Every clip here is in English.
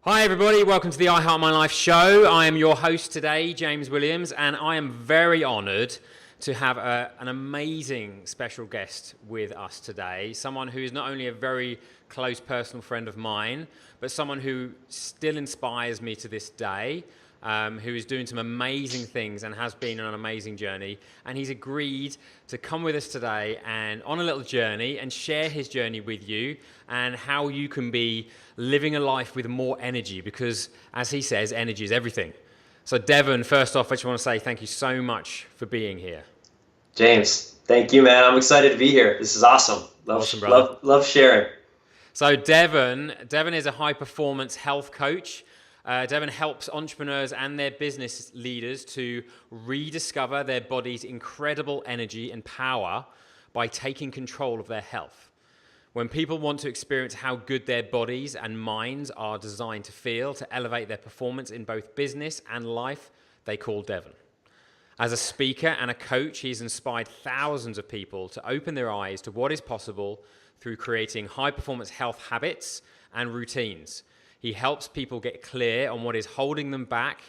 Hi everybody, welcome to the IHML Show. I am your host today, James Williams, and I am very honoured to have an amazing special guest with us today. Someone who is not only a very close personal friend of mine, but someone who still inspires me to this day, who is doing some amazing things and has been on an amazing journey. And he's agreed to come with us today and on a little journey and share his journey with you and how you can be living a life with more energy, because as he says, energy is everything. So Devin, first off, I just want to say thank you so much for being here. James, thank you, man. I'm excited to be here. This is awesome. Love sharing. So Devin is a high performance health coach. Devin helps entrepreneurs and their business leaders to rediscover their body's incredible energy and power by taking control of their health. When people want to experience how good their bodies and minds are designed to feel to elevate their performance in both business and life, they call Devin. As a speaker and a coach, he's inspired thousands of people to open their eyes to what is possible through creating high-performance health habits and routines. He helps people get clear on what is holding them back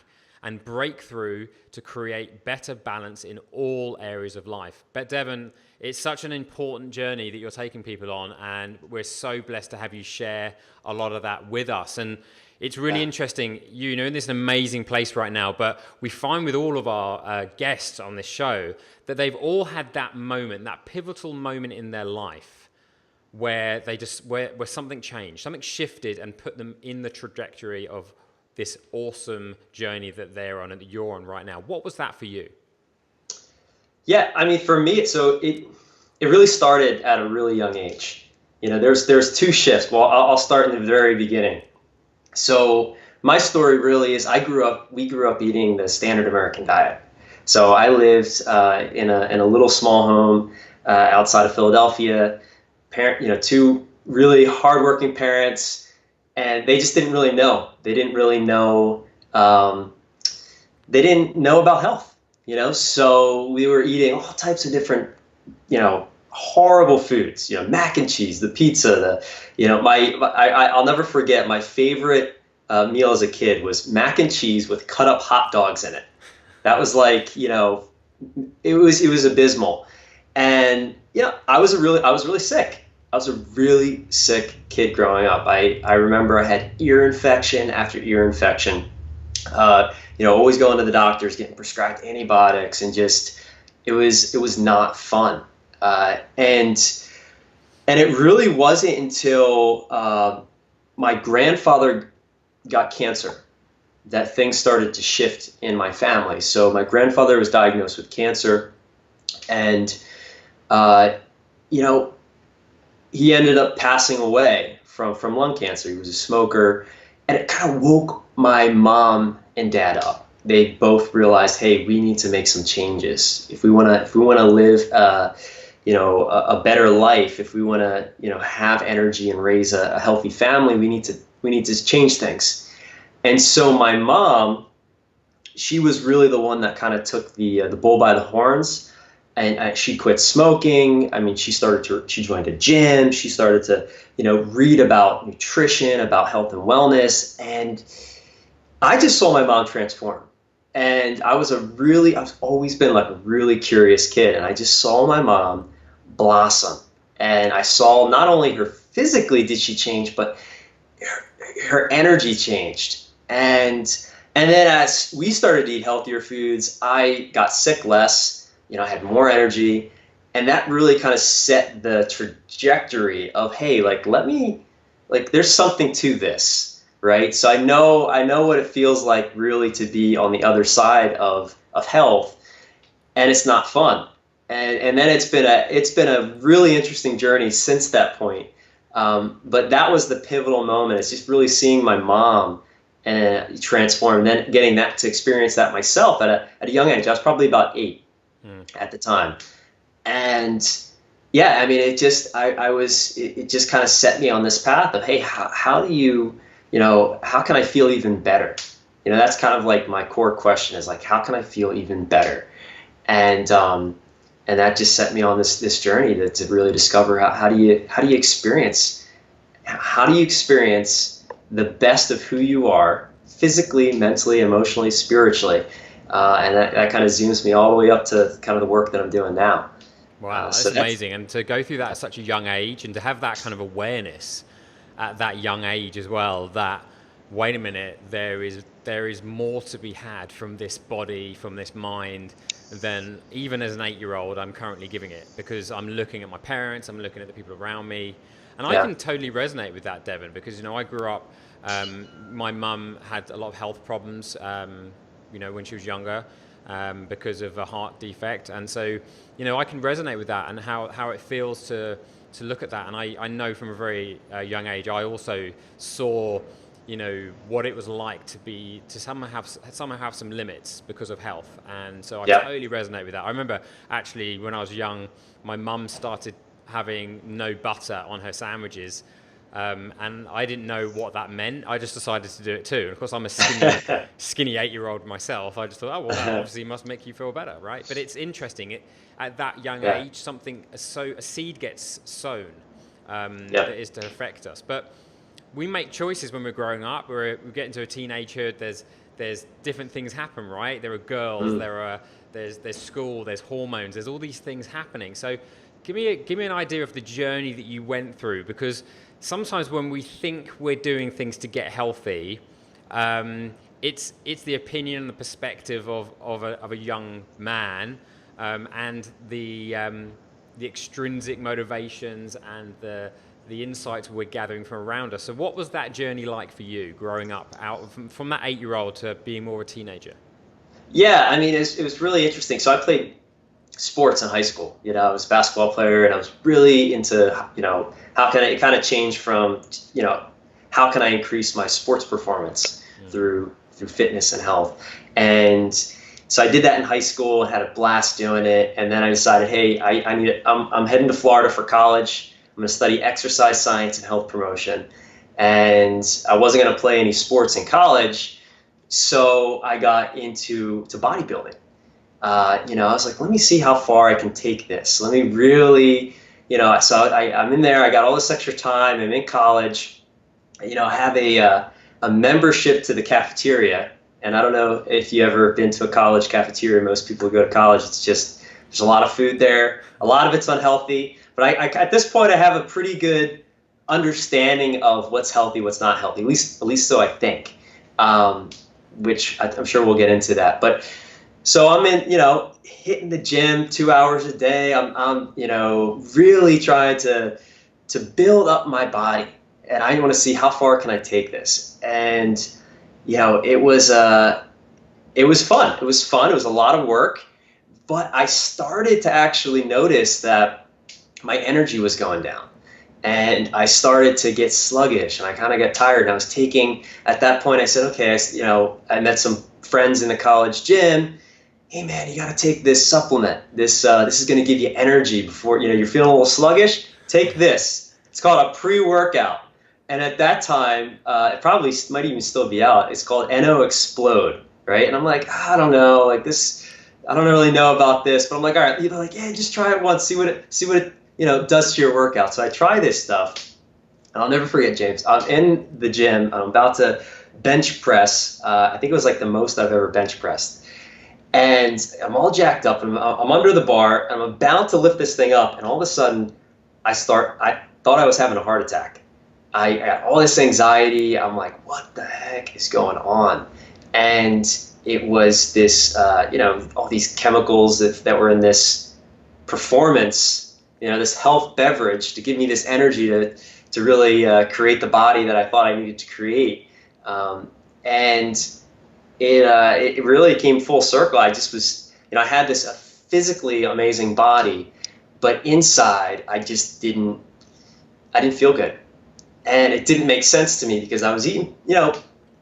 and break through to create better balance in all areas of life. But Devin, it's such an important journey that you're taking people on, and we're so blessed to have you share a lot of that with us. And it's really interesting, you know, in this amazing place right now, but we find with all of our guests on this show that they've all had that moment, that pivotal moment in their life where they just, where something changed, something shifted and put them in the trajectory of this awesome journey that they're on and that you're on right now. What was that for you? Yeah, I mean, for me, so it really started at a really young age. You know, there's two shifts. Well, I'll start in the very beginning. So my story really is we grew up eating the standard American diet. So I lived in a little small home outside of Philadelphia. Two really hardworking parents, and they just didn't really know. They didn't really know. They didn't know about health. You know, so we were eating all types of different, horrible foods. You know, mac and cheese, the pizza, I'll never forget my favorite meal as a kid was mac and cheese with cut up hot dogs in it. That was like, it was abysmal. And I was really sick. I was a really sick kid growing up. I remember I had ear infection after ear infection. Always going to the doctors, getting prescribed antibiotics, and just it was not fun. And it really wasn't until my grandfather got cancer that things started to shift in my family. So my grandfather was diagnosed with cancer, and he ended up passing away from lung cancer. He was a smoker, and it kind of woke my mom and dad up. They both realized, hey, we need to make some changes if we want to live a better life. If we want to have energy and raise a healthy family, we need to change things. And so my mom, she was really the one that kind of took the bull by the horns. And she quit smoking. I mean, she joined a gym. She started to, read about nutrition, about health and wellness. And I just saw my mom transform. And I've always been like a really curious kid. And I just saw my mom blossom. And I saw not only her physically did she change, but her energy changed. And then as we started to eat healthier foods, I got sick less. I had more energy, and that really kind of set the trajectory of, hey, there's something to this, right? So I know what it feels like really to be on the other side of health, and it's not fun. And then it's been a really interesting journey since that point. But that was the pivotal moment. It's just really seeing my mom transform, and then getting that to experience that myself at a young age. I was probably about 8. At the time. And yeah, I mean, it just kind of set me on this path of, hey, how do you, how can I feel even better? That's kind of like my core question is like, how can I feel even better? And that just set me on this journey to really discover how do you experience the best of who you are, physically, mentally, emotionally, spiritually. And that kind of zooms me all the way up to kind of the work that I'm doing now. Wow, that's amazing. And to go through that at such a young age and to have that kind of awareness at that young age as well, that, wait a minute, there is more to be had from this body, from this mind, than even as an 8-year-old I'm currently giving it, because I'm looking at my parents, I'm looking at the people around me. And I can totally resonate with that, Devin, because, I grew up, my mum had a lot of health problems, when she was younger, because of a heart defect. And so, I can resonate with that and how it feels to look at that. And I know from a very young age, I also saw, what it was like to somehow have some limits because of health. And so I totally resonate with that. I remember actually when I was young, my mum started having no butter on her sandwiches. And I didn't know what that meant. I just decided to do it too. And of course, I'm a skinny 8-year-old myself. I just thought, oh, well, that obviously must make you feel better, right? But it's interesting. At that young age, a seed gets sown that is to affect us. But we make choices when we're growing up. We get into a teenagehood. There's different things happen, right? There are girls. There's school. There's hormones. There's all these things happening. So give me an idea of the journey that you went through, because sometimes when we think we're doing things to get healthy, it's the opinion and the perspective of a young man, and the extrinsic motivations and the insights we're gathering from around us. So what was that journey like for you, growing up from that 8-year-old to being more of a teenager? Yeah, I mean, it was really interesting. So I played sports in high school. I was a basketball player, and I was really into, how can it kind of change from, how can I increase my sports performance through fitness and health. And so I did that in high school and had a blast doing it. And then I decided, hey, I'm heading to Florida for college. I'm going to study exercise science and health promotion. And I wasn't going to play any sports in college. So I got into bodybuilding. I was like, let me see how far I can take this. Let me really, so I'm in there. I got all this extra time. I'm in college. I have a membership to the cafeteria. And I don't know if you ever been to a college cafeteria. Most people who go to college, it's just, there's a lot of food there. A lot of it's unhealthy. But I at this point, I have a pretty good understanding of what's healthy, what's not healthy. At least so I think, which I'm sure we'll get into that. But so I'm in, hitting the gym 2 hours a day. I'm really trying to build up my body, and I want to see how far can I take this. And it was fun. It was fun. It was a lot of work, but I started to actually notice that my energy was going down, and I started to get sluggish, and I kind of got tired. And I was at that point, I said, okay, I met some friends in the college gym. Hey man, you got to take this supplement. This is going to give you energy before, you're feeling a little sluggish. Take this. It's called a pre-workout. And at that time, it probably might even still be out. It's called NO Explode, right? And I'm like, I don't know, like this, I don't really know about this, but I'm like, all right, like, yeah, just try it once, see what it does to your workout. So I try this stuff, and I'll never forget, James. I'm in the gym. I'm about to bench press. I think it was like the most I've ever bench pressed. And I'm all jacked up, and I'm under the bar, and I'm about to lift this thing up, and all of a sudden, I thought I was having a heart attack. I got all this anxiety. I'm like, what the heck is going on? And it was this, all these chemicals that were in this performance, this health beverage to give me this energy to really create the body that I thought I needed to create. And it really came full circle. I just was, I had this physically amazing body, but inside I just didn't feel good. And it didn't make sense to me because I was eating, a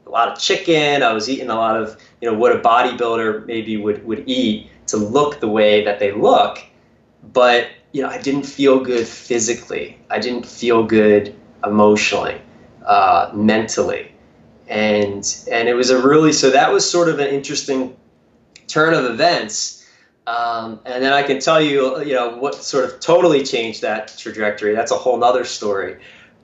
lot of chicken. I was eating a lot of, what a bodybuilder maybe would eat to look the way that they look. But, I didn't feel good physically. I didn't feel good emotionally, mentally. And it was so that was sort of an interesting turn of events. And then I can tell you, what sort of totally changed that trajectory. That's a whole nother story.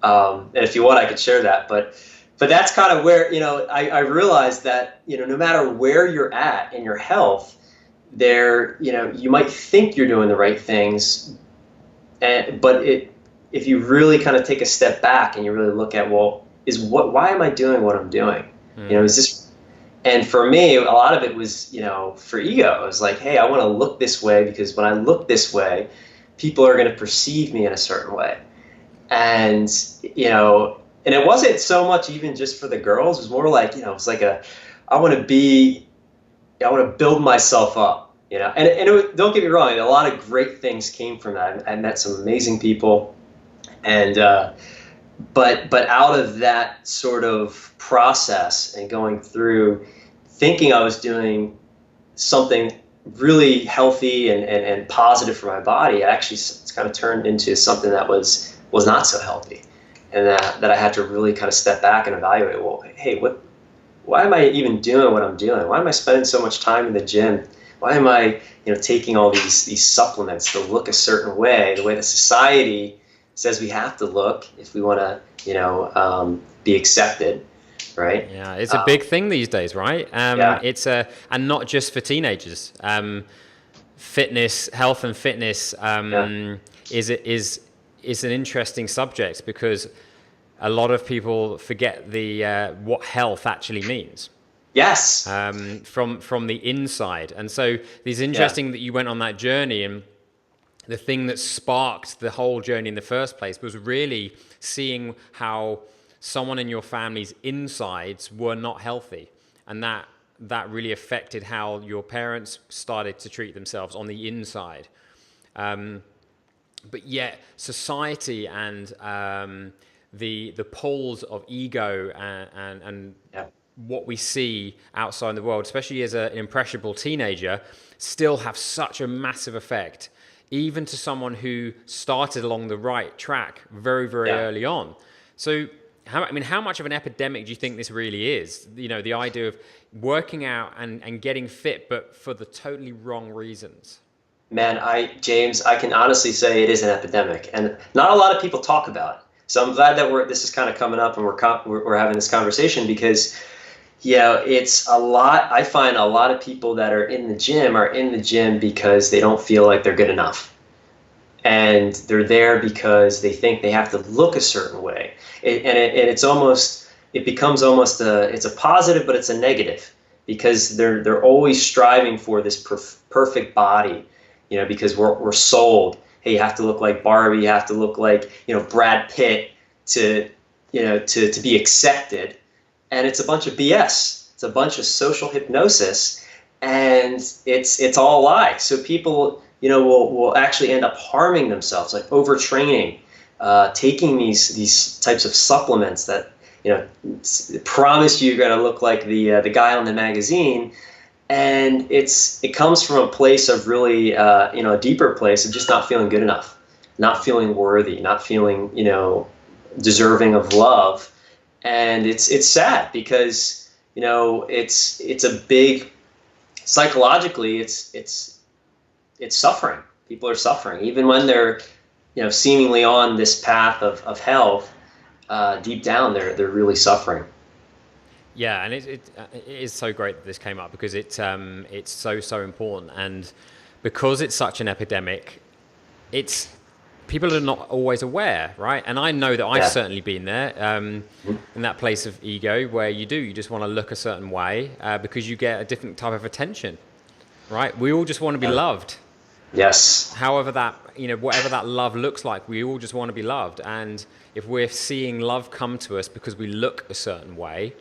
And if you want, I could share that. But but that's kind of where, I realized that, no matter where you're at in your health, you might think you're doing the right things, but if you really kind of take a step back and you really look at, well, why am I doing what I'm doing? Is this, and for me, a lot of it was, for ego. It was like, hey, I want to look this way because when I look this way, people are going to perceive me in a certain way. And, and it wasn't so much even just for the girls. It was more like, it's like I want to build myself up, and don't get me wrong. A lot of great things came from that. I met some amazing people, and, but out of that sort of process and going through thinking I was doing something really healthy and positive for my body, it's kind of turned into something that was not so healthy. And that I had to really kind of step back and evaluate, well, hey, why am I even doing what I'm doing? Why am I spending so much time in the gym? Why am I, taking all these supplements to look a certain way, the way the society says we have to look if we want to, be accepted, right? Yeah, it's a big thing these days, right? It's and not just for teenagers. Fitness, health, and fitness is an interesting subject because a lot of people forget what health actually means. Yes. From the inside, and so it's interesting that you went on that journey, and the thing that sparked the whole journey in the first place was really seeing how someone in your family's insides were not healthy, and that really affected how your parents started to treat themselves on the inside. But yet society and the poles of ego and what we see outside in the world, especially as an impressionable teenager, still have such a massive effect, even to someone who started along the right track very, very early on. So how much of an epidemic do you think this really is? The idea of working out and getting fit, but for the totally wrong reasons. Man, James, I can honestly say it is an epidemic, and not a lot of people talk about it. So I'm glad that this is kind of coming up, and we're having this conversation because, it's a lot. I find a lot of people that are in the gym because they don't feel like they're good enough, and they're there because they think they have to look a certain way, it becomes almost it's a positive, but it's a negative because they're always striving for this perfect body. Because we're sold, hey, you have to look like Barbie, you have to look like, Brad Pitt to be accepted. And it's a bunch of BS. It's a bunch of social hypnosis, and it's all a lie. So people, will actually end up harming themselves, like overtraining, taking these types of supplements that, promise you're going to look like the guy on the magazine. And it comes from a place of really, a deeper place of just not feeling good enough, not feeling worthy, not feeling, deserving of love. And it's sad because, it's a big, psychologically, it's suffering. People are suffering, even when they're, seemingly on this path of health. Deep down, they're really suffering. Yeah, and it is so great that this came up because it's so important, and because it's such an epidemic, people are not always aware, right? And I know that I've certainly been there, in that place of ego where you just want to look a certain way because you get a different type of attention, right? We all just want to be loved. Yes. However that, whatever that love looks like, we all just want to be loved, and if we're seeing love come to us because we look a certain way,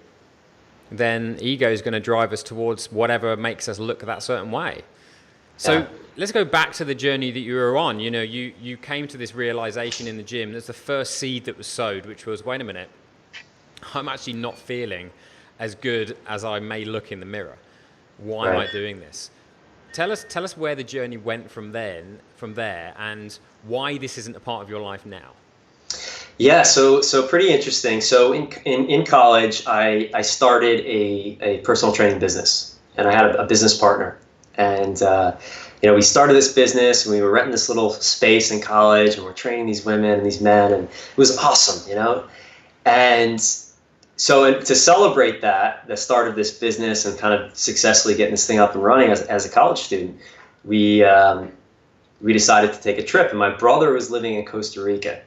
then ego is going to drive us towards whatever makes us look that certain way. So let's go back to the journey that you were on. You came to this realization in the gym. That's the first seed that was sowed, which was, wait a minute, I'm actually not feeling as good as I may look in the mirror. Why am I doing this? Tell us where the journey went from there, and why this isn't a part of your life now. Yeah, so pretty interesting. So in college, I started a personal training business, and I had a business partner, and we started this business, and we were renting this little space in college, and we're training these women and these men, and it was awesome, And So to celebrate the start of this business and kind of successfully getting this thing up and running as a college student, we decided to take a trip. And my brother was living in Costa Rica.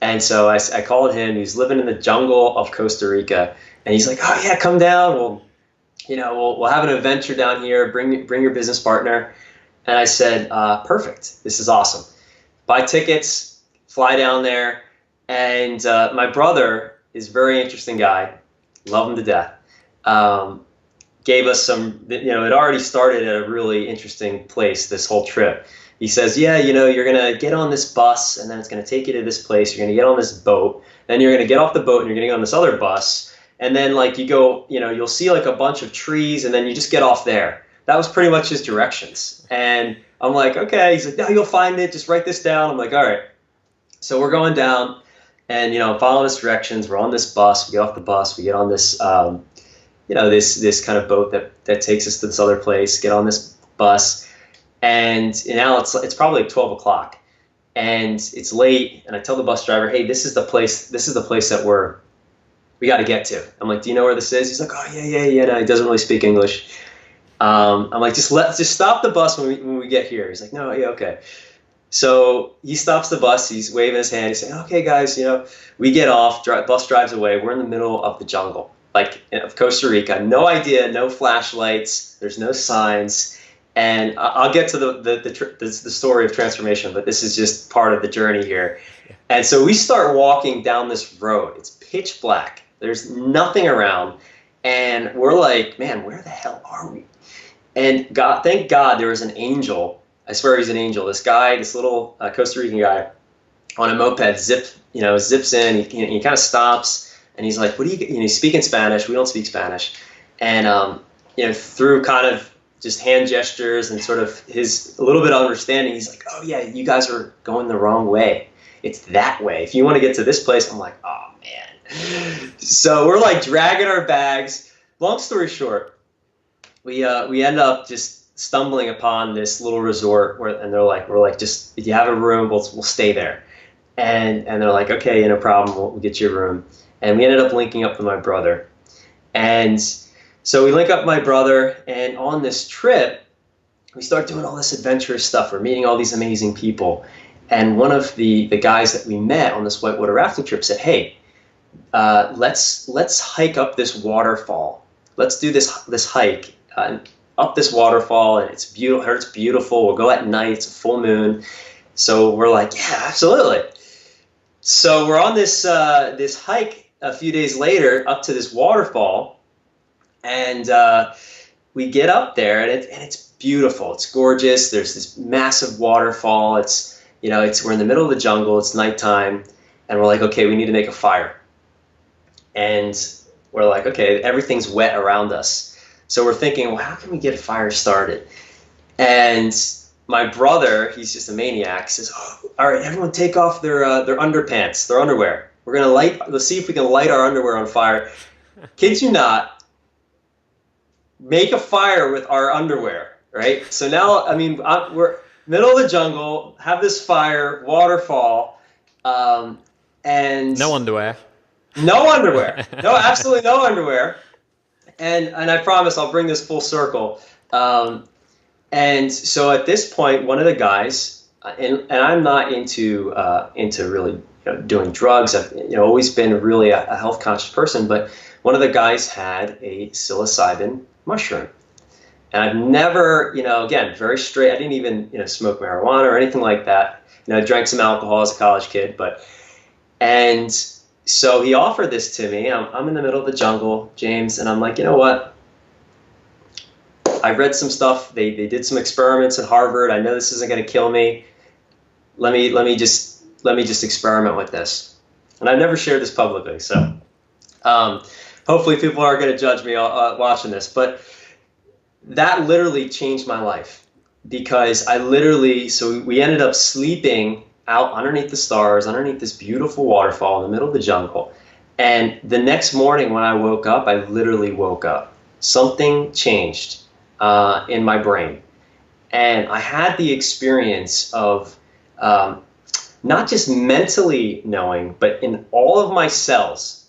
And so I called him. He was living in the jungle of Costa Rica. And he's like, oh, yeah, come down. We'll have an adventure down here. Bring your business partner. And I said, perfect. This is awesome. Buy tickets, fly down there. And my brother is a very interesting guy. Love him to death. Gave us some, it already started at a really interesting place, this whole trip. He says, yeah, you're going to get on this bus, and then it's going to take you to this place. You're going to get on this boat. Then you're going to get off the boat, and you're going to get on this other bus. And then, you go, you'll see, a bunch of trees, and then you just get off there. That was pretty much his directions. And I'm like, okay. He's like, no, you'll find it. Just write this down. I'm like, all right. So we're going down, and, following his directions. We're on this bus. We get off the bus. We get on this, this kind of boat that takes us to this other place. Get on this bus. And now it's probably 12 o'clock, and it's late. And I tell the bus driver, "Hey, this is the place that we got to get to." I'm like, "Do you know where this is?" He's like, "Oh, yeah." No, he doesn't really speak English. I'm like, "Just stop the bus when we get here." He's like, "No, yeah, okay." So he stops the bus. He's waving his hand. He's saying, "Okay, guys, we get off. Bus drives away. We're in the middle of the jungle, of Costa Rica. No idea, no flashlights. There's no signs." And I'll get to the story of transformation, but this is just part of the journey here. And so we start walking down this road. It's pitch black. There's nothing around. And we're like, man, where the hell are we? And thank God there was an angel. I swear he's an angel. This guy, this little Costa Rican guy on a moped zips in. He kind of stops, and he's like, what do you, he's speaking Spanish. We don't speak Spanish. And, through kind of just hand gestures and sort of his a little bit of understanding, he's like, oh yeah, you guys are going the wrong way. It's that way. If you want to get to this place, I'm like, oh man. So we're dragging our bags. Long story short, we end up just stumbling upon this little resort and we're like, just if you have a room, we'll stay there. And they're like, okay, no problem, we'll get you a room. And we ended up linking up with my brother. And so we link up with my brother, and on this trip, we start doing all this adventurous stuff. We're meeting all these amazing people. And one of the guys that we met on this whitewater rafting trip said, hey, let's hike up this waterfall. Let's do this hike up this waterfall, and it's beautiful. I heard it's beautiful. We'll go at night. It's a full moon. So we're like, yeah, absolutely. So we're on this hike a few days later up to this waterfall. And we get up there, and it's beautiful. It's gorgeous. There's this massive waterfall. We're in the middle of the jungle. It's nighttime, and we're like, okay, we need to make a fire. And we're like, okay, everything's wet around us. So we're thinking, well, how can we get a fire started? And my brother, he's just a maniac, says, oh, all right, everyone take off their underpants, their underwear. Let's see if we can light our underwear on fire. Kid you not. Make a fire with our underwear, right? So now, we're middle of the jungle, have this fire, waterfall, and no underwear. No underwear. No, absolutely no underwear. And I promise I'll bring this full circle. And so at this point, one of the guys, and I'm not into really doing drugs. I've always been really a health conscious person, but one of the guys had a psilocybin mushroom. And I've never, again, very straight. I didn't even, smoke marijuana or anything like that. I drank some alcohol as a college kid, and so he offered this to me. I'm in the middle of the jungle, James, and I'm like, you know what? I read some stuff. They did some experiments at Harvard. I know this isn't going to kill me. Let me just experiment with this. And I've never shared this publicly, so hopefully people aren't going to judge me watching this. But that literally changed my life, because so we ended up sleeping out underneath the stars, underneath this beautiful waterfall in the middle of the jungle. And the next morning when I woke up, I literally woke up. Something changed in my brain. And I had the experience of not just mentally knowing, but in all of my cells,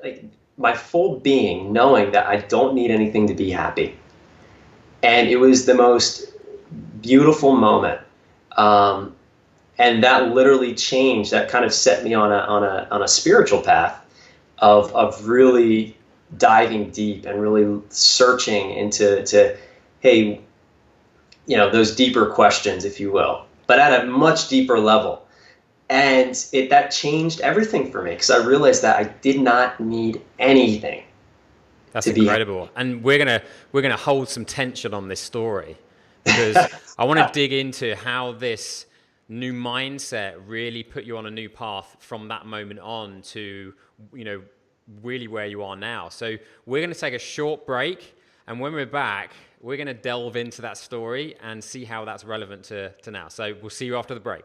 like my full being, knowing that I don't need anything to be happy. And it was the most beautiful moment. And that literally changed, that kind of set me on a spiritual path of really diving deep and really searching into, hey, those deeper questions, if you will, but at a much deeper level. And that changed everything for me, because I realized that I did not need anything. That's incredible. And we're gonna hold some tension on this story, because I want to dig into how this new mindset really put you on a new path from that moment on to, really where you are now. So we're going to take a short break, and when we're back, we're going to delve into that story and see how that's relevant to now. So we'll see you after the break.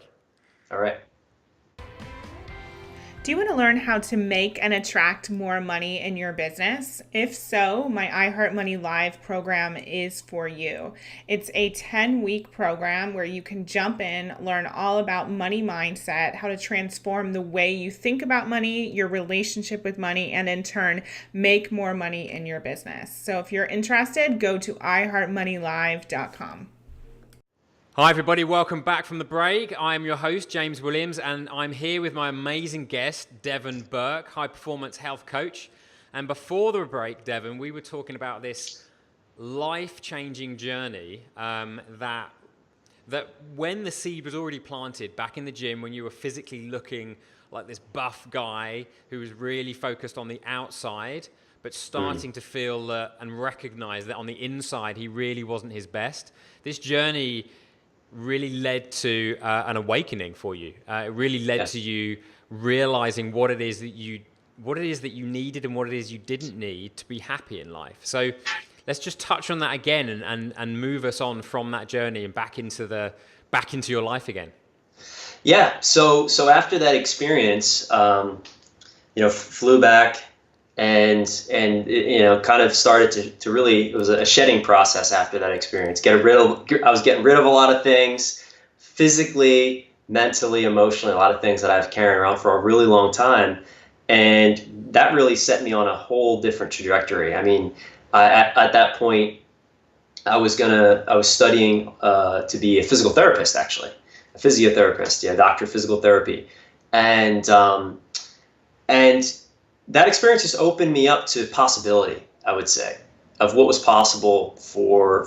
All right. Do you want to learn how to make and attract more money in your business? If so, my I Heart Money Live program is for you. It's a 10-week program where you can jump in, learn all about money mindset, how to transform the way you think about money, your relationship with money, and in turn, make more money in your business. So if you're interested, go to iheartmoneylive.com. Hi everybody, welcome back from the break. I'm your host, James Williams, and I'm here with my amazing guest, Devin Burke, high performance health coach. And before the break, Devin, we were talking about this life-changing journey that when the seed was already planted back in the gym, when you were physically looking like this buff guy who was really focused on the outside, but starting to feel and recognize that on the inside, he really wasn't his best. This journey really led to an awakening for you. It really led to you realizing what it is that you needed and what it is you didn't need to be happy in life. So let's just touch on that again and move us on from that journey and back into your life again. Yeah. So after that experience, flew back and kind of started to really, it was a shedding process after that experience. I was getting rid of a lot of things, physically, mentally, emotionally, a lot of things that I've carried around for a really long time. And that really set me on a whole different trajectory. I mean, at that point, I was studying to be a physical therapist, actually, a physiotherapist, doctor of physical therapy. And that experience just opened me up to possibility, I would say, of what was possible for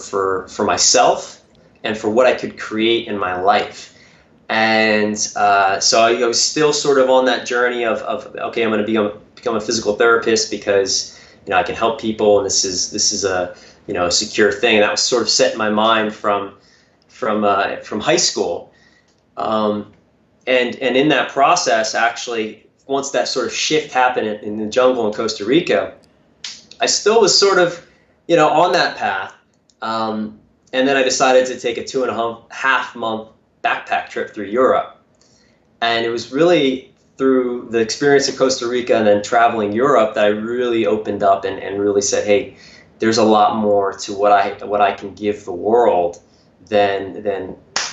myself and for what I could create in my life. And so I was still sort of on that journey of okay, I'm going to become a physical therapist because I can help people, and this is a a secure thing. And that was sort of set in my mind from high school. And in that process, actually, once that sort of shift happened in the jungle in Costa Rica, I still was sort of, on that path. And then I decided to take a 2.5 month backpack trip through Europe. And it was really through the experience in Costa Rica and then traveling Europe that I really opened up and really said, hey, there's a lot more to what I can give the world than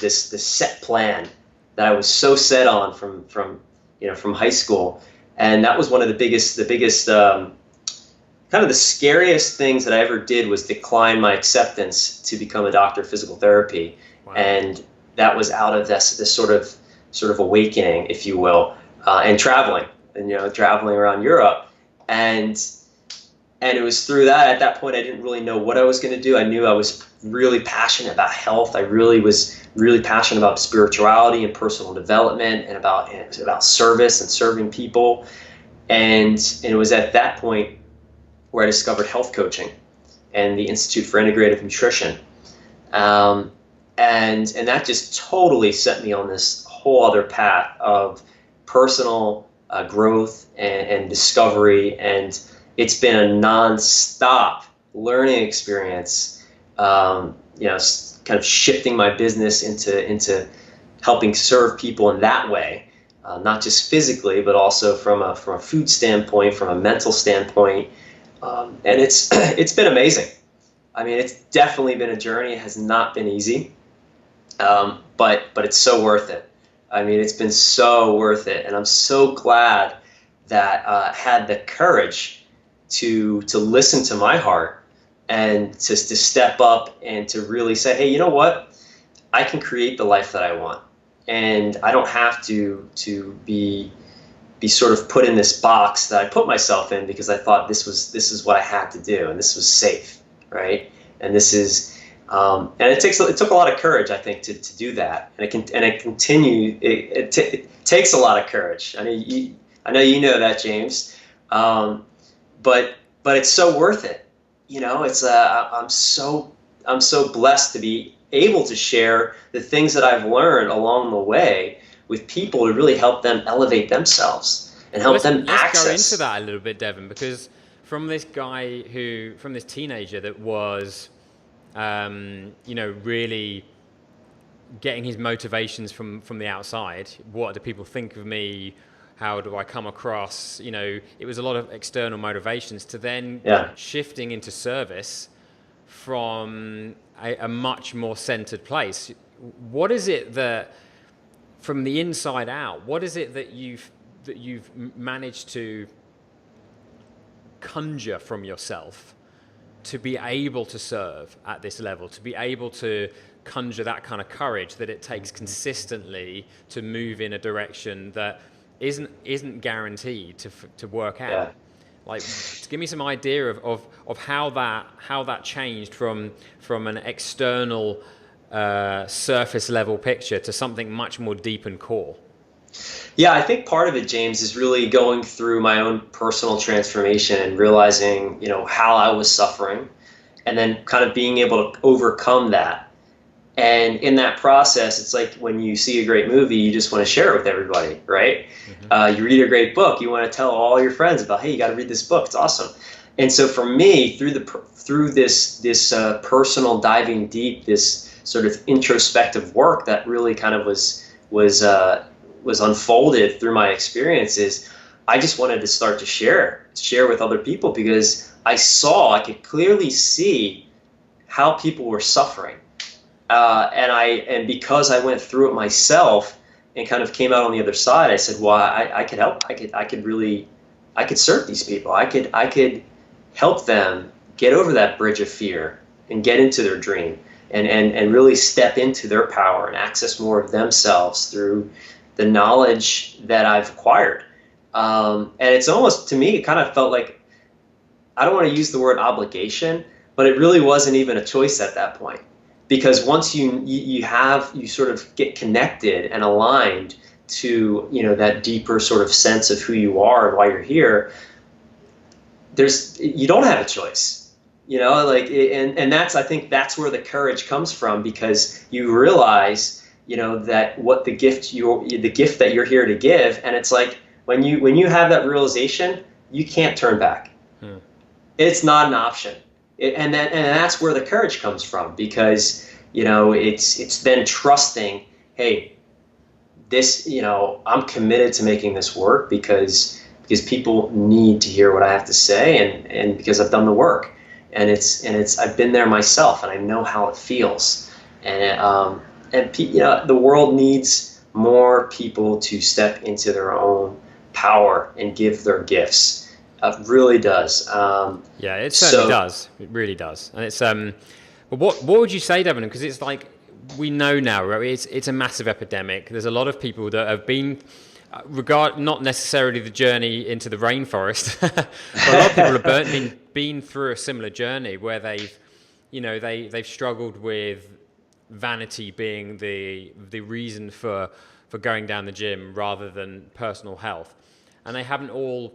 this set plan that I was so set on from high school. And that was one of the biggest kind of the scariest things that I ever did was decline my acceptance to become a doctor of physical therapy. Wow. And that was out of this sort of awakening, if you will, and traveling around Europe. And it was through that, at that point, I didn't really know what I was going to do. I knew I was really passionate about health. I really was really passionate about spirituality and personal development and about service and serving people. And it was at that point where I discovered health coaching and the Institute for Integrative Nutrition. And that just totally set me on this whole other path of personal growth and discovery. And it's been a nonstop learning experience, kind of shifting my business into helping serve people in that way, not just physically, but also from a food standpoint, from a mental standpoint. And it's been amazing. I mean, it's definitely been a journey. It has not been easy, but it's so worth it. I mean, it's been so worth it, and I'm so glad that had the courage to listen to my heart and to step up and to really say, hey, you know what? I can create the life that I want, and I don't have to be sort of put in this box that I put myself in because I thought this is what I had to do and this was safe, right? And this is and it took a lot of courage, I think, to do that, and it takes a lot of courage. I know you know that, James, but it's so worth it. You know, it's I'm so blessed to be able to share the things that I've learned along the way with people to really help them elevate themselves and help them access. Let's go into that a little bit, Devin, because from this teenager that was, really getting his motivations from the outside. What do people think of me? How do I come across? You know, it was a lot of external motivations to then shifting into service from a much more centered place. What is it that, from the inside out, what is it that you've managed to conjure from yourself to be able to serve at this level, to be able to conjure that kind of courage that it takes consistently to move in a direction that isn't guaranteed to work out? Yeah. Like, give me some idea of how that changed from an external surface level picture to something much more deep and core. Yeah, I think part of it, James, is really going through my own personal transformation and realizing, how I was suffering, and then kind of being able to overcome that. And in that process, it's like when you see a great movie, you just want to share it with everybody, right? Mm-hmm. You read a great book, you want to tell all your friends about, hey, you got to read this book, it's awesome. And so for me, through this personal diving deep, this sort of introspective work that really kind of was unfolded through my experiences, I just wanted to start to share with other people, because I could clearly see how people were suffering. And because I went through it myself and kind of came out on the other side, I said, well, I could help. I could serve these people. I could help them get over that bridge of fear and get into their dream and really step into their power and access more of themselves through the knowledge that I've acquired. And it's almost, to me, it kind of felt like, I don't want to use the word obligation, but it really wasn't even a choice at that point. Because once you sort of get connected and aligned to, that deeper sort of sense of who you are and why you're here, you don't have a choice, and I think that's where the courage comes from, because you realize, that what the gift that you're here to give, and it's like when you have that realization, you can't turn back. It's not an option. And that's where the courage comes from, because it's then trusting, hey, this, I'm committed to making this work because people need to hear what I have to say, and because I've done the work, and I've been there myself, and I know how it feels, and the world needs more people to step into their own power and give their gifts. It really does. Yeah, it certainly does. It really does. And it's but what would you say, Devin? Because it's like, we know now, right? It's a massive epidemic. There's a lot of people that have been not necessarily the journey into the rainforest, but a lot of people have been through a similar journey where they've struggled with vanity being the reason for going down the gym rather than personal health, and they haven't all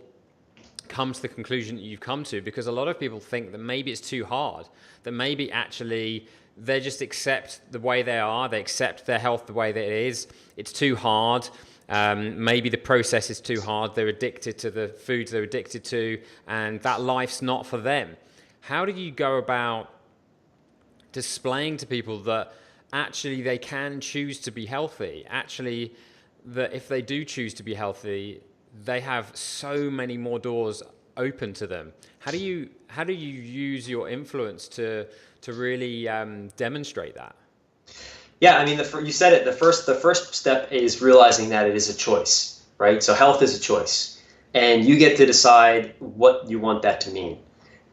come to the conclusion that you've come to, because a lot of people think that maybe it's too hard, that maybe actually they just accept the way they are, they accept their health the way that it is, it's too hard, maybe the process is too hard, they're addicted to the foods they're addicted to, and that life's not for them. How do you go about displaying to people that actually they can choose to be healthy, actually that if they do choose to be healthy, they have so many more doors open to them? How do you use your influence to really demonstrate that? Yeah, I mean, you said it. The first step is realizing that it is a choice, right? So health is a choice. and you get to decide what you want that to mean.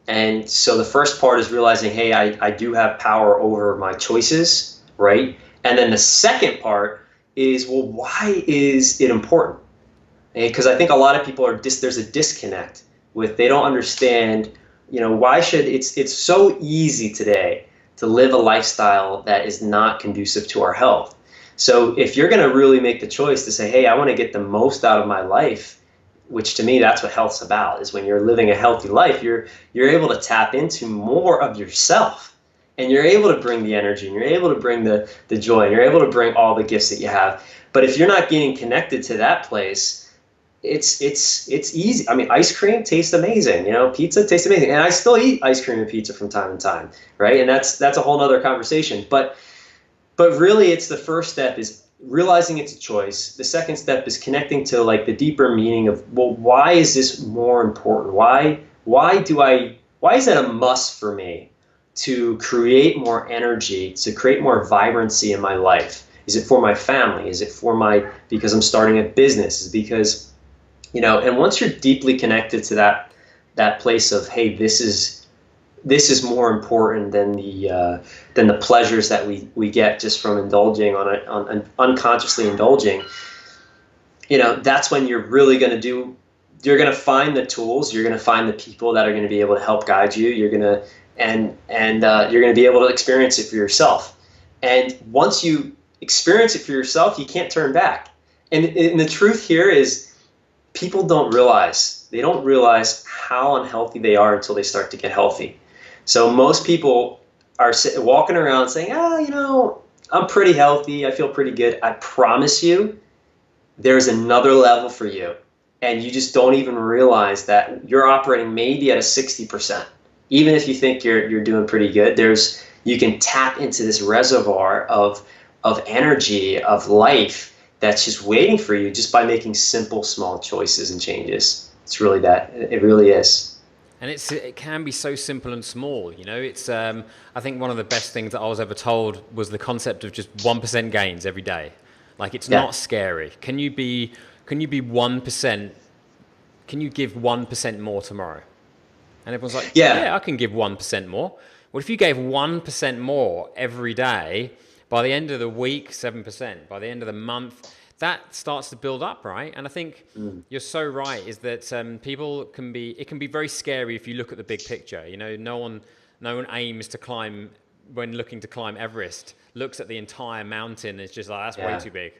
And so the first part is realizing, hey, I do have power over my choices, right? And then the second part is, well, why is it important? Because I think a lot of people there's a disconnect with, they don't understand, why should, it's so easy today to live a lifestyle that is not conducive to our health. So if you're going to really make the choice to say, hey, I want to get the most out of my life, which to me, that's what health's about, is when you're living a healthy life, you're able to tap into more of yourself, and you're able to bring the energy, and you're able to bring the joy, and you're able to bring all the gifts that you have. But if you're not getting connected to that place, it's easy. I mean, ice cream tastes amazing, pizza tastes amazing, and I still eat ice cream and pizza from time to time, right? And that's a whole nother conversation. But really, it's the first step is realizing it's a choice. The second step is connecting to like the deeper meaning of, well, why is this more important? Why is it a must for me to create more energy, to create more vibrancy in my life? Is it for my family? Is it because I'm starting a business? Is it because, and once you're deeply connected to that place of, hey, this is more important than the pleasures that we get just from indulging on unconsciously indulging. That's when you're really going to you're going to find the tools, you're going to find the people that are going to be able to help guide you. You're going to you're going to be able to experience it for yourself. And once you experience it for yourself, you can't turn back. And the truth here is, people don't realize how unhealthy they are until they start to get healthy. So most people are walking around saying, I'm pretty healthy, I feel pretty good. I promise you, there's another level for you. And you just don't even realize that you're operating maybe at a 60%. Even if you think you're doing pretty good, you can tap into this reservoir of energy, of life, that's just waiting for you just by making simple, small choices and changes. It's really that. It really is. And it can be so simple and small. It's I think one of the best things that I was ever told was the concept of just 1% gains every day. Like, it's not scary. Can you be 1%? Can you give 1% more tomorrow? And everyone's like, yeah, I can give 1% more. Well, if you gave 1% more every day, by the end of the week, 7%. By the end of the month, that starts to build up, right? And I think you're so right, is that it can be very scary if you look at the big picture. No one aims to climb, when looking to climb Everest, looks at the entire mountain and it's just like, that's way too big.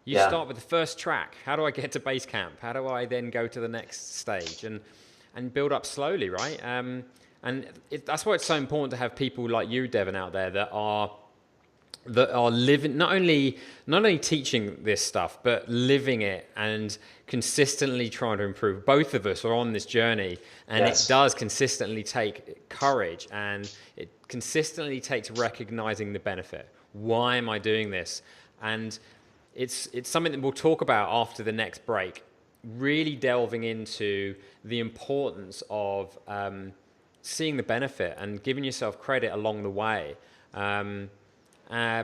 You start with the first track. How do I get to base camp? How do I then go to the next stage? And build up slowly, right? That's why it's so important to have people like you, Devin, out there that are living, not only teaching this stuff, but living it and consistently trying to improve. Both of us are on this journey, and it does consistently take courage, and it consistently takes recognizing the benefit. Why am I doing this? And it's something that we'll talk about after the next break, really delving into the importance of seeing the benefit and giving yourself credit along the way.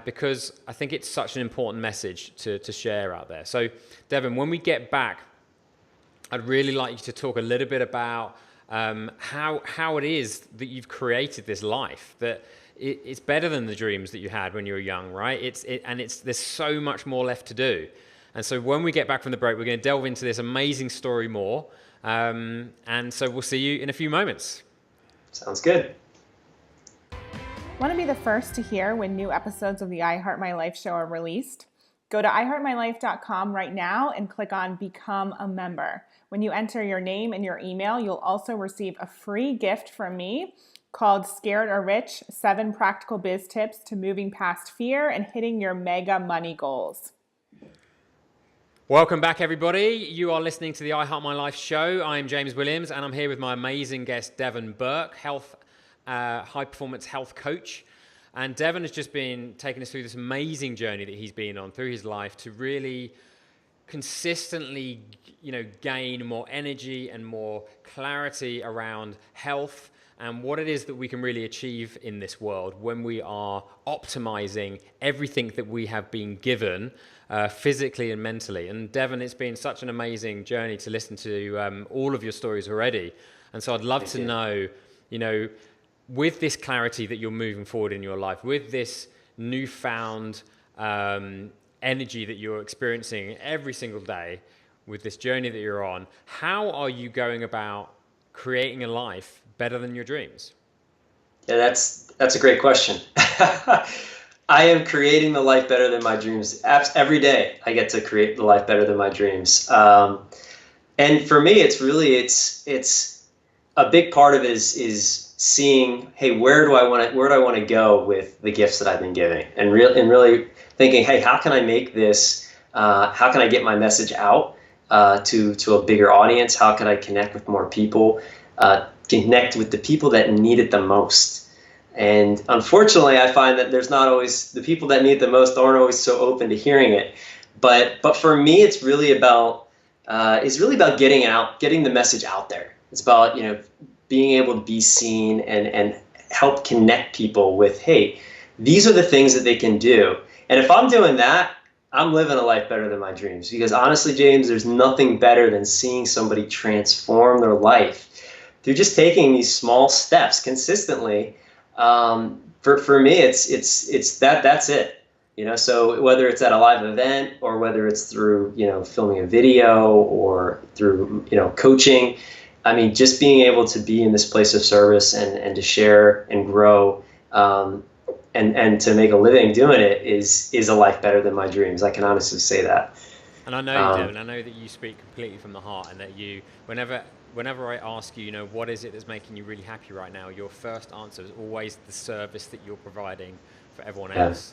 Because I think it's such an important message to share out there. So, Devin, when we get back, I'd really like you to talk a little bit about how it is that you've created this life, that it's better than the dreams that you had when you were young, right? There's so much more left to do. And so when we get back from the break, we're going to delve into this amazing story more. And so we'll see you in a few moments. Sounds good. Want to be the first to hear when new episodes of the I Heart My Life show are released? Go to iheartmylife.com right now and click on Become a Member. When you enter your name and your email, you'll also receive a free gift from me called Scared or Rich, 7 Practical Biz Tips to Moving Past Fear and Hitting Your Mega Money Goals. Welcome back, everybody. You are listening to the I Heart My Life show. I'm James Williams, and I'm here with my amazing guest, Devin Burke, high-performance health coach. And Devin has just been taking us through this amazing journey that he's been on through his life to really consistently, gain more energy and more clarity around health and what it is that we can really achieve in this world when we are optimizing everything that we have been given, physically and mentally. And Devin, it's been such an amazing journey to listen to all of your stories already. And so I'd love to know, with this clarity that you're moving forward in your life, with this newfound energy that you're experiencing every single day, with this journey that you're on, how are you going about creating a life better than your dreams? Yeah, that's a great question. I am creating the life better than my dreams. Every day I get to create the life better than my dreams. And for me, it's a big part of it is seeing, hey, where do I want to go with the gifts that I've been giving, and really thinking, hey, how can I make this? How can I get my message out to a bigger audience? How can I connect with more people? Connect with the people that need it the most. And unfortunately, I find that there's not always, the people that need it the most aren't always so open to hearing it. But for me, it's really about getting the message out there. It's about being able to be seen and help connect people with, hey, these are the things that they can do. And if I'm doing that, I'm living a life better than my dreams. Because honestly, James, there's nothing better than seeing somebody transform their life through just taking these small steps consistently. For me, that's it. So whether it's at a live event or whether it's through, filming a video or through, coaching, I mean, just being able to be in this place of service and to share and grow, and to make a living doing it is a life better than my dreams. I can honestly say that. And I know you do, and I know that you speak completely from the heart, and that you, whenever I ask you, what is it that's making you really happy right now, your first answer is always the service that you're providing for everyone else,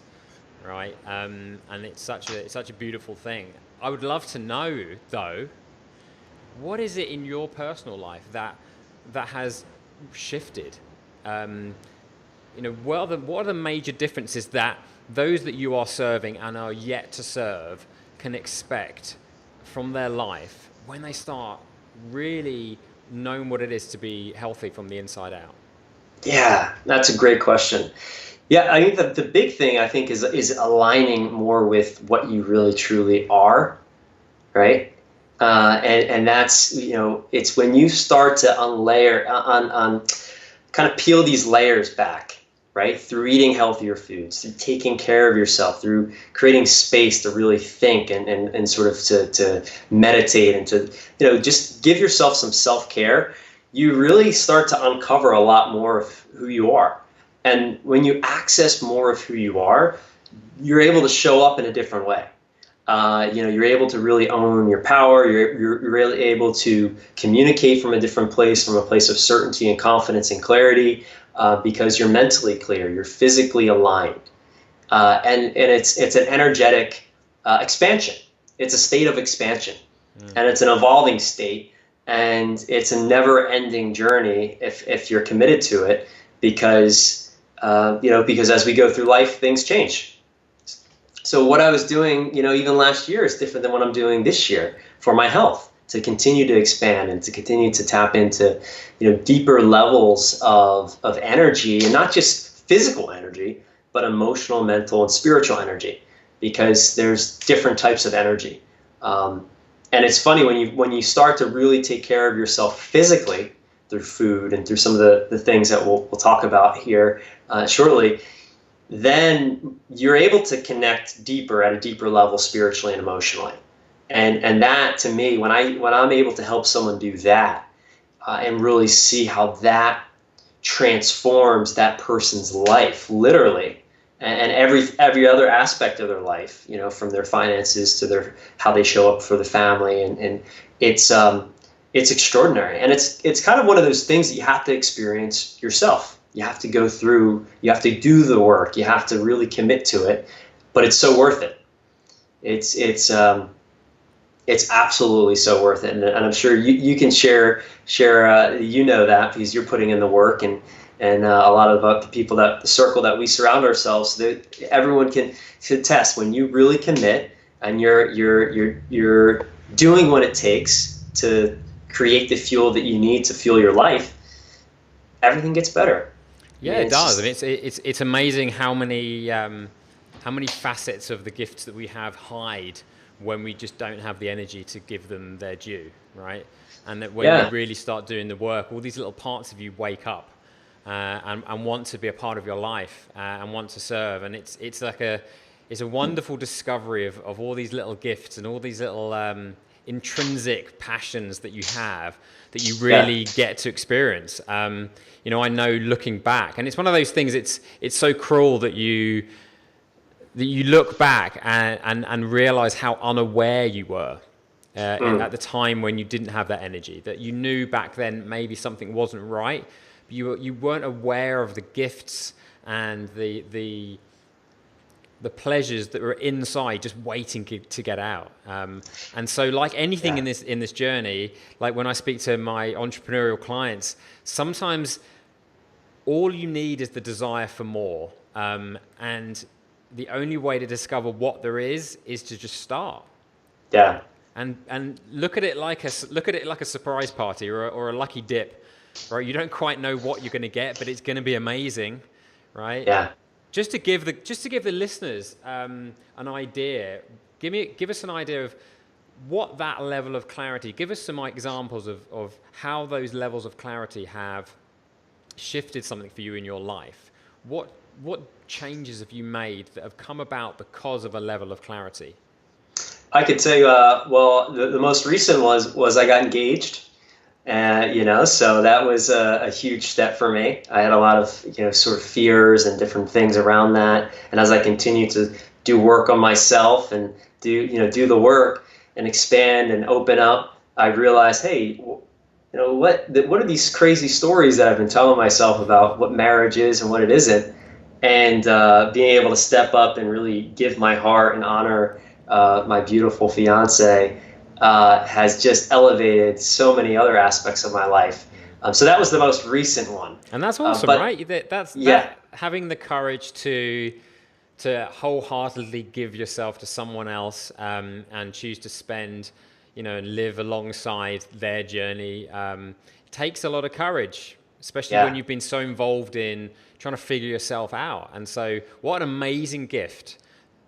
right? And it's such a beautiful thing. I would love to know, though, what is it in your personal life that has shifted? What are the major differences that those that you are serving and are yet to serve can expect from their life when they start really knowing what it is to be healthy from the inside out? Yeah, that's a great question. Yeah, I think the big thing I think is aligning more with what you really truly are, right? And that's, it's when you start to kind of peel these layers back, right? Through eating healthier foods, through taking care of yourself, through creating space to really think and sort of to meditate and to, just give yourself some self-care, you really start to uncover a lot more of who you are. And when you access more of who you are, you're able to show up in a different way. You're able to really own your power. You're really able to communicate from a different place, from a place of certainty and confidence and clarity, because you're mentally clear, you're physically aligned, and it's an energetic expansion. It's a state of expansion, and it's an evolving state, and it's a never-ending journey if you're committed to it, because as we go through life, things change. So what I was doing, even last year is different than what I'm doing this year for my health, to continue to expand and to continue to tap into, deeper levels of energy, and not just physical energy, but emotional, mental, and spiritual energy, because there's different types of energy. And it's funny when you start to really take care of yourself physically through food and through some of the things that we'll talk about here shortly, then you're able to connect deeper at a deeper level spiritually and emotionally. And that, to me, when I'm able to help someone do that, and really see how that transforms that person's life, literally, and every other aspect of their life, from their finances to how they show up for the family, and it's extraordinary. And it's kind of one of those things that you have to experience yourself. You have to go through, you have to do the work, you have to really commit to it, but it's so worth it. It's absolutely so worth it. And I'm sure you can share that, because you're putting in the work, and a lot of the people, the circle that we surround ourselves, everyone can attest, when you really commit and you're doing what it takes to create the fuel that you need to fuel your life, everything gets better. I Yeah, mean, it it's does. just, I mean, it's amazing how many facets of the gifts that we have hide when we just don't have the energy to give them their due, right? And that when you yeah, really start doing the work, all these little parts of you wake up and want to be a part of your life and want to serve. And it's like it's a wonderful discovery of all these little gifts and all these little intrinsic passions that you have that you yeah, really get to experience. I know looking back, and it's one of those things. It's so cruel that you look back and realize how unaware you were at the time when you didn't have that energy. That you knew back then maybe something wasn't right, but you weren't aware of the gifts and the pleasures that were inside just waiting to get out. And so like anything yeah, in this journey, like when I speak to my entrepreneurial clients, sometimes all you need is the desire for more. And the only way to discover what there is to just start. yeah, And look at it like a surprise party or a lucky dip, right? You don't quite know what you're going to get, but it's going to be amazing, right? yeah. Just to give the listeners an idea, give us an idea of what that level of clarity. Give us some examples of how those levels of clarity have shifted something for you in your life. What changes have you made that have come about because of a level of clarity? I could tell you, well, the most recent was I got engaged, and so that was a huge step for me. I had a lot of sort of fears and different things around that, and as I continued to do work on myself and do the work and expand and open up, I realized, hey, what are these crazy stories that I've been telling myself about what marriage is and what it isn't, and being able to step up and really give my heart and honor my beautiful fiance has just elevated so many other aspects of my life. So that was the most recent one. And that's awesome, But right? yeah, That having the courage to wholeheartedly give yourself to someone else and choose to spend, and live alongside their journey takes a lot of courage, especially when yeah, you've been so involved in trying to figure yourself out. And so, what an amazing gift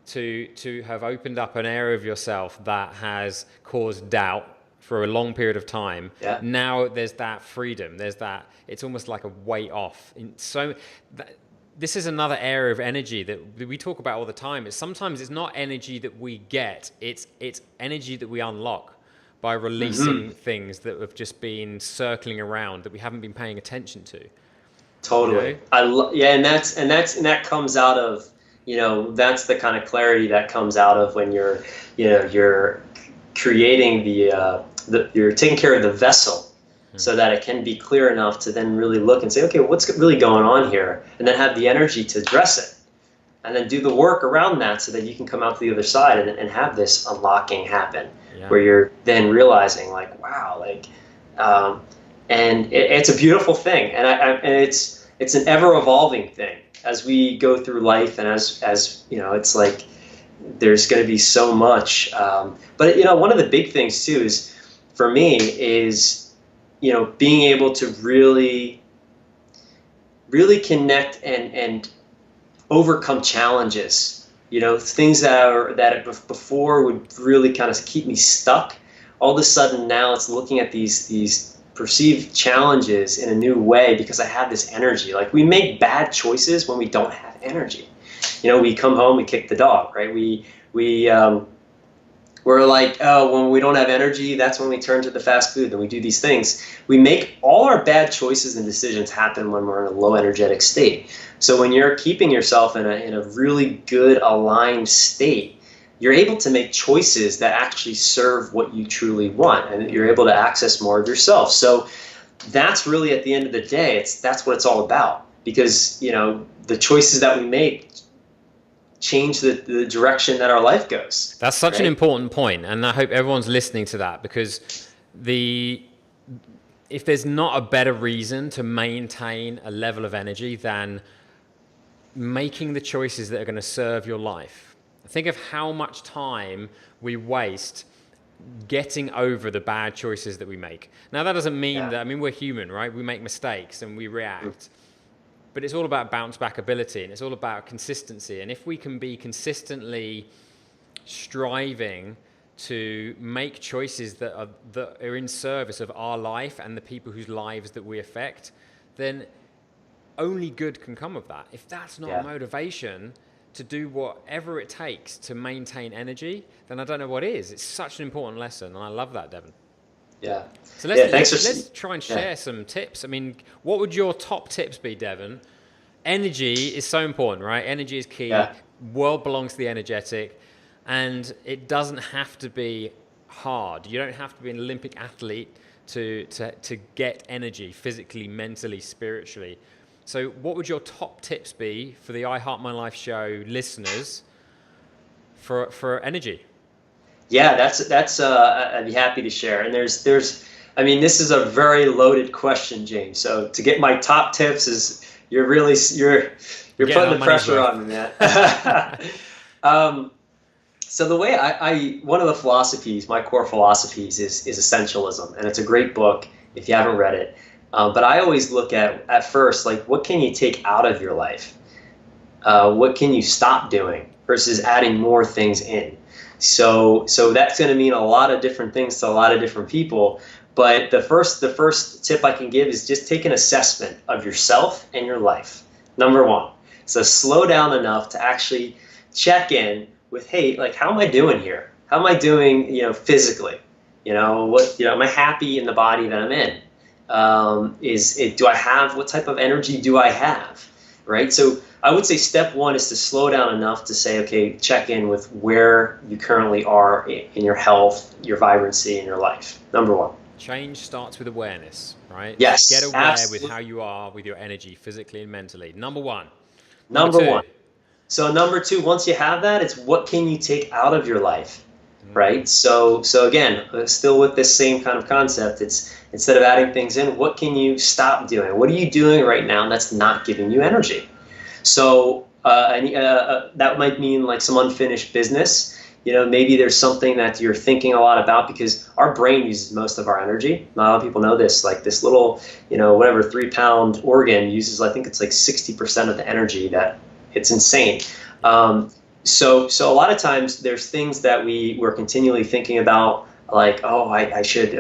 to have opened up an area of yourself that has caused doubt for a long period of time. yeah, Now there's that freedom. It's almost like a weight off. This is another area of energy that we talk about all the time. Sometimes it's not energy that we get. It's energy that we unlock by releasing things that have just been circling around that we haven't been paying attention to. totally. Yeah, and that comes out of that's the kind of clarity that comes out of when you're creating you're taking care of the vessel so that it can be clear enough to then really look and say, okay, what's really going on here? And then have the energy to address it. And then do the work around that so that you can come out to the other side and have this unlocking happen, where you're then realizing like, wow, like, and it's a beautiful thing. And it's an ever evolving thing as we go through life. And as it's like, there's going to be so much. But one of the big things too is, for me, is being able to really connect and overcome challenges. Things that before would really kind of keep me stuck. All of a sudden now it's looking at these perceived challenges in a new way because I have this energy. Like, we make bad choices when we don't have energy. We come home, we kick the dog, right? We're like, oh, when we don't have energy, that's when we turn to the fast food, and we do these things. We make all our bad choices and decisions happen when we're in a low energetic state. So when you're keeping yourself in a really good aligned state, you're able to make choices that actually serve what you truly want, and you're able to access more of yourself. So that's really, at the end of the day, that's what it's all about, because the choices that we make change the direction that our life goes. That's such right? an important point, and I hope everyone's listening to that, because if there's not a better reason to maintain a level of energy than making the choices that are going to serve your life. Think of how much time we waste getting over the bad choices that we make. Now, that doesn't mean that, I mean, we're human, right? We make mistakes and we react. But it's all about bounce back ability, and it's all about consistency. And if we can be consistently striving to make choices that are in service of our life and the people whose lives that we affect, then only good can come of that. If that's not motivation to do whatever it takes to maintain energy, then I don't know what is. It's such an important lesson, and I love that, Devin. Yeah. So let's try and share some tips. I mean, what would your top tips be, Devin? Energy is so important, right? Energy is key. Yeah. World belongs to the energetic, and it doesn't have to be hard. You don't have to be an Olympic athlete to get energy physically, mentally, spiritually. So what would your top tips be for the I Heart My Life show listeners for energy? Yeah, that's I'd be happy to share. And I mean, this is a very loaded question, James. So to get my top tips is you're putting the pressure on me, man. So the way one of the philosophies, my core philosophies is essentialism, and it's a great book if you haven't read it. But I always look at first, like, what can you take out of your life? What can you stop doing versus adding more things in? So that's going to mean a lot of different things to a lot of different people. But the first tip I can give is just take an assessment of yourself and your life. Number one. So slow down enough to actually check in with, hey, like, how am I doing here? How am I doing, physically? Am I happy in the body that I'm in? What type of energy do I have? Right? So I would say step one is to slow down enough to say, okay, check in with where you currently are in your health, your vibrancy, in your life. Number one. Change starts with awareness, right? Yes. Get aware absolutely. with how you are with your energy, physically and mentally. Number one. Number one. So number two, once you have that, it's what can you take out of your life, right? So again, still with this same kind of concept, it's instead of adding things in, what can you stop doing? What are you doing right now that's not giving you energy? So that might mean like some unfinished business. Maybe there's something that you're thinking a lot about, because our brain uses most of our energy. Not a lot of people know this. Like this little, 3-pound organ uses, I think it's like 60% of the energy. It's insane. So a lot of times there's things that we're continually thinking about, like, oh, I should,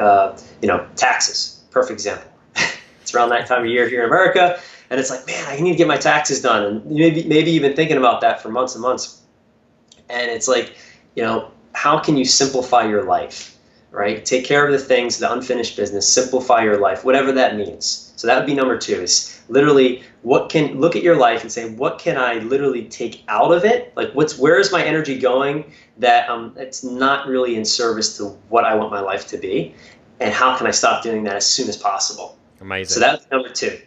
taxes. Perfect example. It's around that time of year here in America, and it's like, man, I need to get my taxes done, and maybe even thinking about that for months and months. And it's like, how can you simplify your life, right? Take care of the things, the unfinished business, simplify your life, whatever that means. So that would be number two, is literally look at your life and say, what can I literally take out of it? Like, where is my energy going that it's not really in service to what I want my life to be? And how can I stop doing that as soon as possible? Amazing. So that's number two.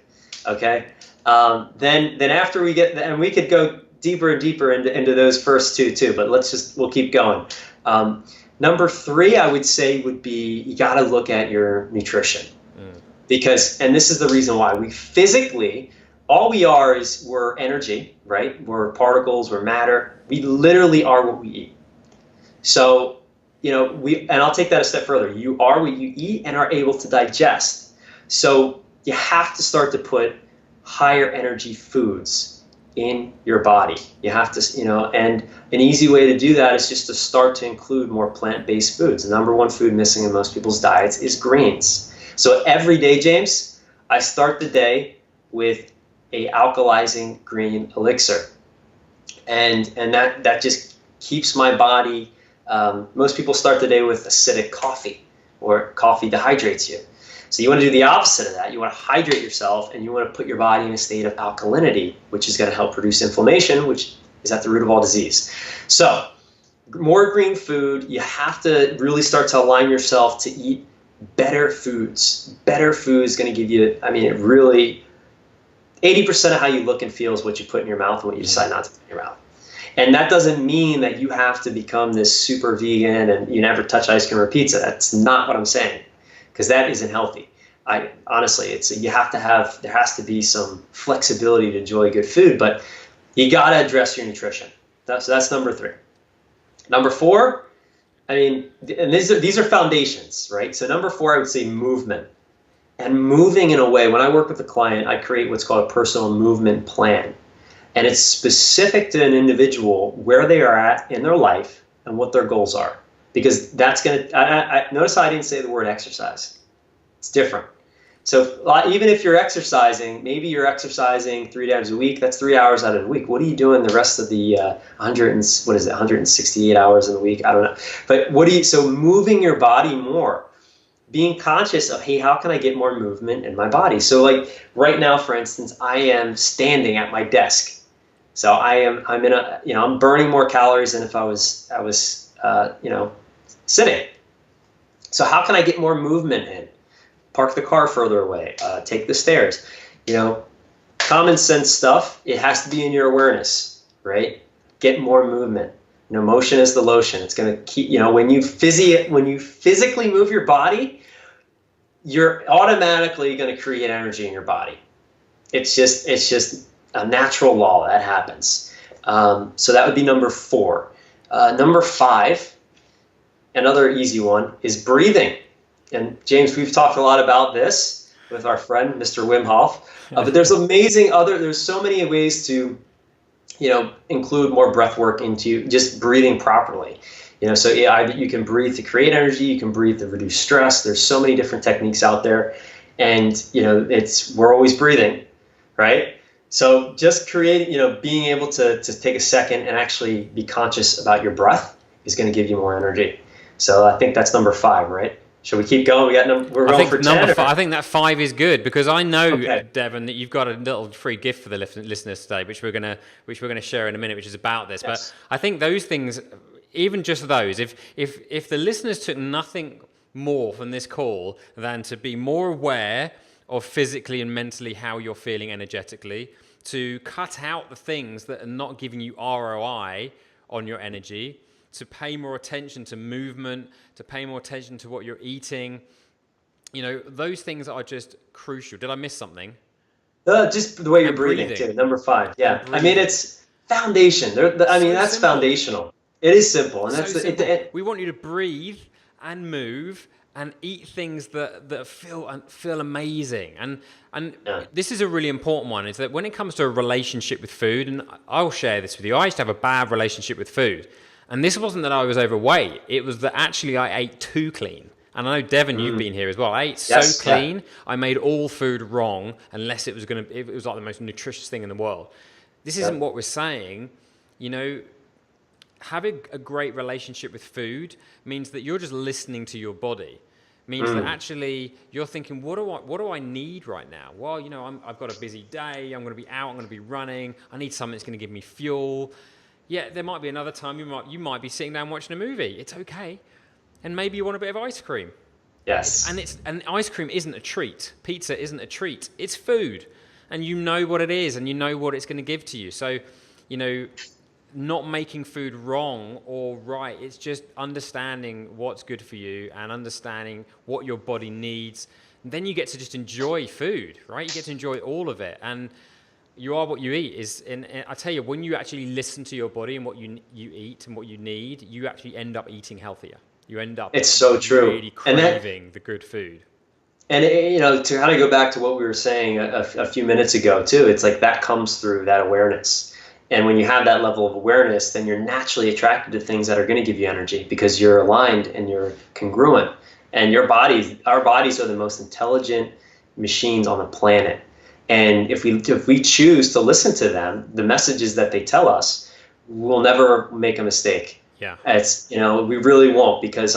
Okay. Then after we get, and we could go deeper and deeper into those first two too, but we'll keep going. Number three, I would say, would be, you got to look at your nutrition. Because, and this is the reason why, we physically, all we are is we're energy, right? We're particles, we're matter. We literally are what we eat. So, and I'll take that a step further. You are what you eat and are able to digest. So you have to start to put higher energy foods in your body. You have to, and an easy way to do that is just to start to include more plant-based foods. The number one food missing in most people's diets is greens. So every day, James, I start the day with a alkalizing green elixir. And that just keeps my body, most people start the day with acidic coffee, or coffee dehydrates you. So you want to do the opposite of that. You want to hydrate yourself, and you want to put your body in a state of alkalinity, which is going to help reduce inflammation, which is at the root of all disease. So more green food. You have to really start to align yourself to eat better foods. Better food is going to give you, it really, 80% of how you look and feel is what you put in your mouth and what you decide not to put in your mouth. And that doesn't mean that you have to become this super vegan and you never touch ice cream or pizza. That's not what I'm saying, because that isn't healthy. Honestly, there has to be some flexibility to enjoy good food, but you got to address your nutrition. So that's number three. Number four, I mean, and these are foundations, right? So number 4, I would say movement. And moving in a way, when I work with a client, I create what's called a personal movement plan. And it's specific to an individual where they are at in their life and what their goals are. Because that's going to, notice I didn't say the word exercise. It's different. So even if you're exercising, maybe you're exercising 3 times a week, that's 3 hours out of the week. What are you doing the rest of the 168 hours in the week? I don't know. But so moving your body more, being conscious of, hey, how can I get more movement in my body? So like right now, for instance, I am standing at my desk. So I'm burning more calories than if I was sitting. So how can I get more movement in? Park the car further away, take the stairs. Common sense stuff, it has to be in your awareness, right? Get more movement. Motion is the lotion. It's going to keep, when you physically move your body, you're automatically going to create energy in your body. It's just a natural law that happens. So that would be number 4. Number 5, another easy one, is breathing. And James, we've talked a lot about this with our friend, Mr. Wim Hof. But there's there's so many ways to, include more breath work into just breathing properly. So you can breathe to create energy, you can breathe to reduce stress. There's so many different techniques out there. And, we're always breathing, right? So just being able to take a second and actually be conscious about your breath is going to give you more energy. So I think that's number 5, right? Should we keep going? We're going for 10. I think that 5 is good because I know, okay, Devin, that you've got a little free gift for the listeners today, which we're gonna share in a minute, which is about this. Yes. But I think those things, even just those, if the listeners took nothing more from this call than to be more aware of physically and mentally how you're feeling energetically, to cut out the things that are not giving you ROI on your energy, to pay more attention to movement, to pay more attention to what you're eating. Those things are just crucial. Did I miss something? Just the way you're breathing too. Number 5. Yeah. I mean, it's foundation. That's simple. Foundational. It is simple. And we want you to breathe and move and eat things that feel amazing. And this is a really important one, is that when it comes to a relationship with food, and I'll share this with you, I used to have a bad relationship with food. And this wasn't that I was overweight. It was that actually I ate too clean. And I know, Devin, you've been here as well. I ate so clean. Yeah. I made all food wrong unless it was like the most nutritious thing in the world. This isn't what we're saying. Having a great relationship with food means that you're just listening to your body. Means that actually you're thinking, what do I need right now? Well, I've got a busy day. I'm going to be out. I'm going to be running. I need something that's going to give me fuel. Yeah, there might be another time you might be sitting down watching a movie. It's okay. And maybe you want a bit of ice cream. Yes. And ice cream isn't a treat. Pizza isn't a treat. It's food. And you know what it is and you know what it's going to give to you. So, not making food wrong or right. It's just understanding what's good for you and understanding what your body needs. And then you get to just enjoy food, right? You get to enjoy all of it. And you are what you eat. And I tell you, when you actually listen to your body and what you eat and what you need, you actually end up eating healthier. You end up really craving the good food. And to kind of go back to what we were saying a few minutes ago too, it's like that comes through that awareness. And when you have that level of awareness, then you're naturally attracted to things that are going to give you energy because you're aligned and you're congruent. And our bodies are the most intelligent machines on the planet. And if we choose to listen to them, the messages that they tell us, we'll never make a mistake. Yeah. We really won't, because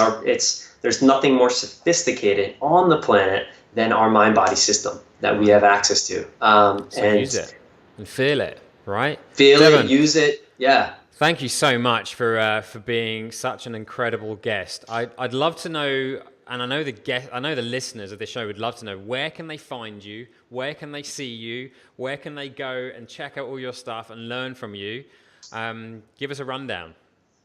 there's nothing more sophisticated on the planet than our mind-body system that we have access to. And use it and feel it, right? Feel Devin, it, use it. Yeah. Thank you so much for being such an incredible guest. I'd love to know. And I know the listeners of this show would love to know, where can they find you? Where can they see you? Where can they go and check out all your stuff and learn from you? Give us a rundown.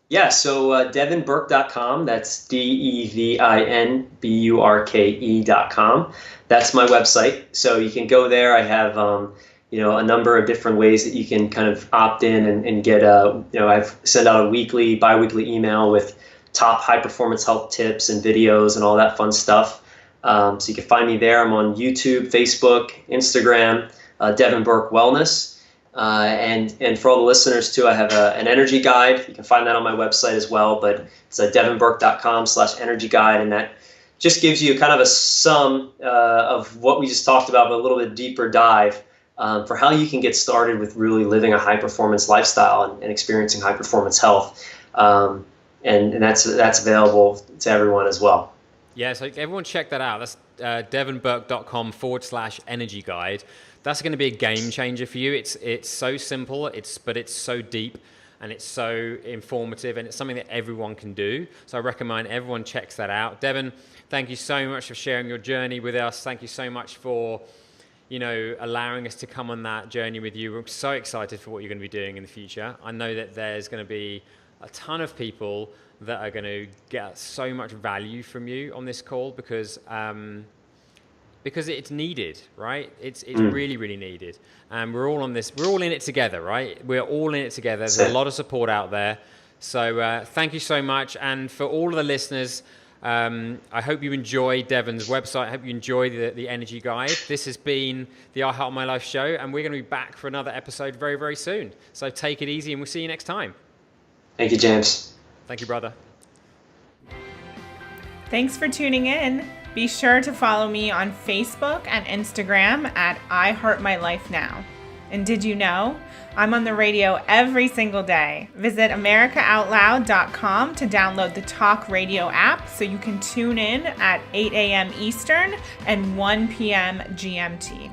Yeah, so devinburke.com. That's DEVINBURKE.com. That's my website. So you can go there. I have a number of different ways that you can kind of opt in and get I've sent out a bi-weekly email with top high performance health tips and videos and all that fun stuff. So you can find me there. I'm on YouTube, Facebook, Instagram, Devin Burke Wellness. And for all the listeners too, I have an energy guide. You can find that on my website as well, but it's devinburke.com/energy guide. And that just gives you kind of a sum of what we just talked about, but a little bit deeper dive for how you can get started with really living a high performance lifestyle and experiencing high performance health. And that's available to everyone as well. Yeah, so everyone check that out. That's devinburke.com/energy guide. That's going to be a game changer for you. It's so simple, but it's so deep, and it's so informative, and it's something that everyone can do. So I recommend everyone checks that out. Devin, thank you so much for sharing your journey with us. Thank you so much for, allowing us to come on that journey with you. We're so excited for what you're going to be doing in the future. I know that there's going to be a ton of people that are going to get so much value from you on this call because it's needed, right? It's really, really needed. And we're all in it together, right? We're all in it together. There's a lot of support out there. So thank you so much. And for all of the listeners, I hope you enjoy Devin's website. I hope you enjoy the energy guide. This has been the I Heart My Life show, and we're going to be back for another episode very, very soon. So take it easy, and we'll see you next time. Thank you, James. Thank you, brother. Thanks for tuning in. Be sure to follow me on Facebook and Instagram at I Heart My Life Now. And did you know I'm on the radio every single day? Visit americaoutloud.com to download the Talk Radio app so you can tune in at 8 a.m. Eastern and 1 p.m. GMT.